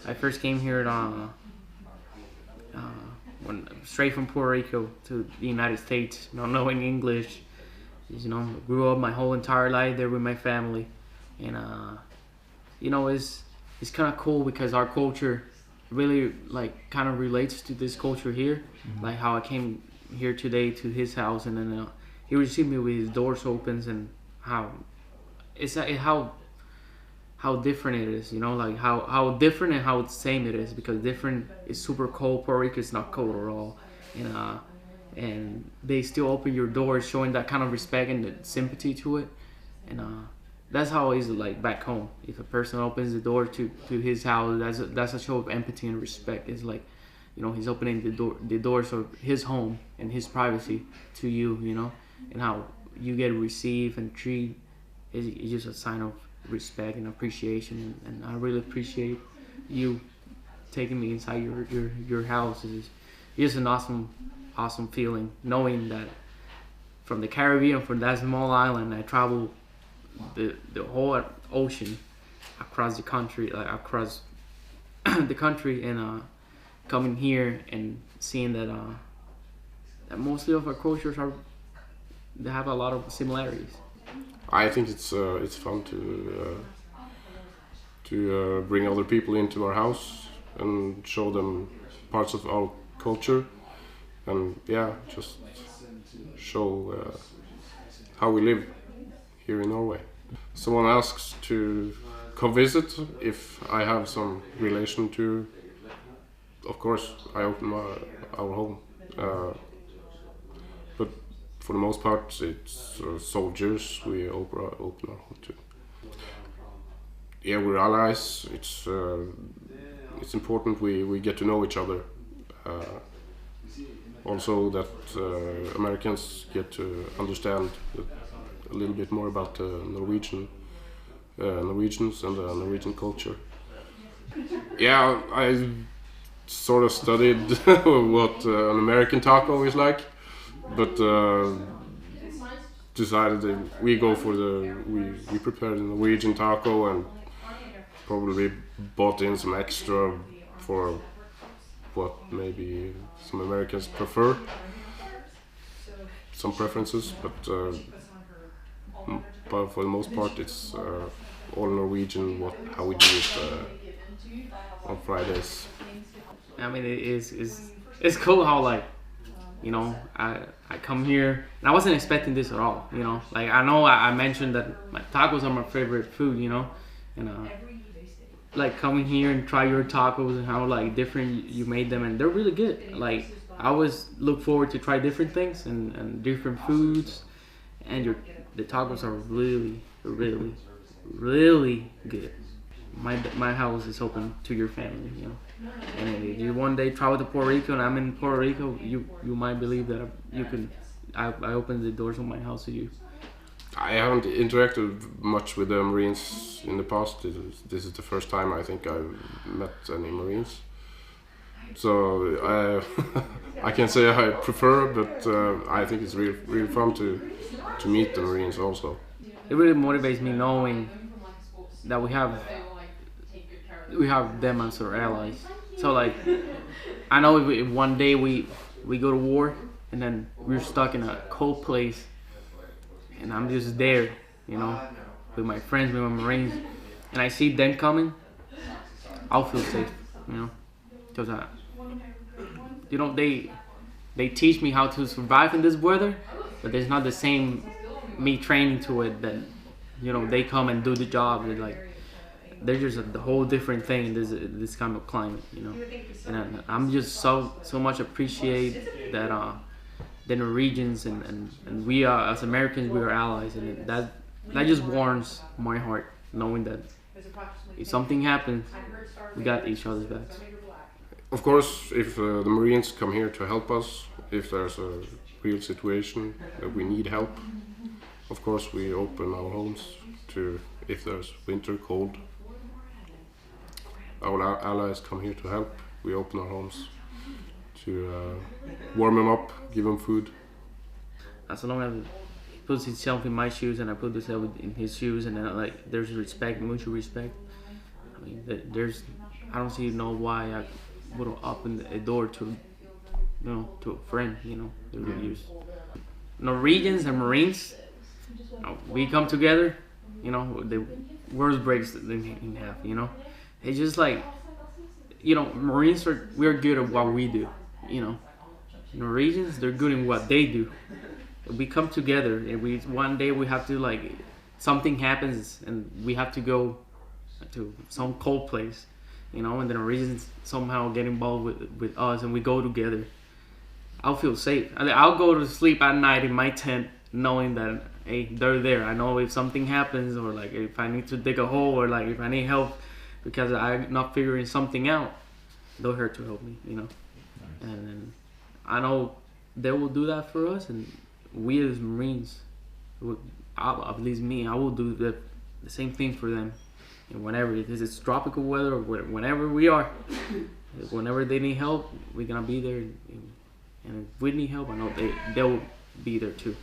I first came here when straight from Puerto Rico to the United States, not knowing English. Grew up my whole entire life there with my family, and it's kind of cool because our culture really like kind of relates to this culture here. Like how I came here today to his house, and then he received me with his doors opens, and how how different it is, like how different and how the same it is, because different is super cold, Puerto Rico is not cold at all, and they still open your doors, showing that kind of respect and the sympathy to it, and that's how it is like back home. If a person opens the door to his house, that's a show of empathy and respect. It's like, he's opening the doors of his home and his privacy to you, and how you get received and treated is just a sign of respect and appreciation, and I really appreciate you taking me inside your house. It's just an awesome feeling knowing that from the Caribbean, from that small island, I traveled the whole ocean across the country, across the country, and coming here and seeing that mostly of our cultures they have a lot of similarities. I think it's fun to bring other people into our house and show them parts of our culture, and just show how we live here in Norway. Someone asks to come visit if I have some relation to. Of course, I open our home, but for the most part, it's soldiers we open our home to. Yeah, we're allies. It's important we get to know each other. Also, that Americans get to understand a little bit more about the Norwegians and the Norwegian culture. Yeah, I sort of studied what an American taco is like, but decided that we go for we prepared the Norwegian taco, and probably bought in some extra for what maybe some Americans prefer, some preferences, but for the most part it's all Norwegian, how we do it on Fridays. I mean, it's cool how I come here and I wasn't expecting this at all. Like I know I mentioned that my tacos are my favorite food. And like coming here and try your tacos and how like different you made them, and they're really good. Like I always look forward to try different things and different foods, and the tacos are really good. My house is open to your family, and if you one day travel to Puerto Rico and I'm in Puerto Rico, you might believe that I open the doors of my house to you. I haven't interacted much with the Marines in the past. This is the first time I think I've met any Marines. So I can say I prefer, but I think it's really fun to meet the Marines also. It really motivates me knowing that we have them as our allies. So like, I know if one day we go to war and then we're stuck in a cold place, and I'm just there, with my friends, with my Marines, and I see them coming, I'll feel safe, because they teach me how to survive in this weather, but it's not the same me training to it that they come and do the job. They're just a whole different thing in this kind of climate, and I'm just so much appreciate that the Norwegians and we are, as Americans, we are allies, and that just warms my heart, knowing that if something happens, we got each other's backs. Of course, if the Marines come here to help us, if there's a real situation that we need help, of course we open our homes to, if there's winter, cold, our allies come here to help. We open our homes to warm them up, give them food. As long as he puts himself in my shoes and I put myself in his shoes, and then there's respect, mutual respect. I mean, I don't see no why I would open a door to, to a friend, they would use. Norwegians and Marines, we come together, the worst breaks in half, It's just like, Marines we're good at what we do, Norwegians, they're good in what they do. We come together and one day we have to, like, something happens and we have to go to some cold place, and the Norwegians somehow get involved with us and we go together. I'll feel safe. I'll go to sleep at night in my tent knowing that, hey, they're there. I know if something happens, or like if I need to dig a hole, or like if I need help because I'm not figuring something out, they're here to help me, And then I know they will do that for us, and we as Marines, at least me, I will do the same thing for them. And whenever it's tropical weather or whenever we are, whenever they need help, we're gonna be there. And if we need help, I know they'll be there too,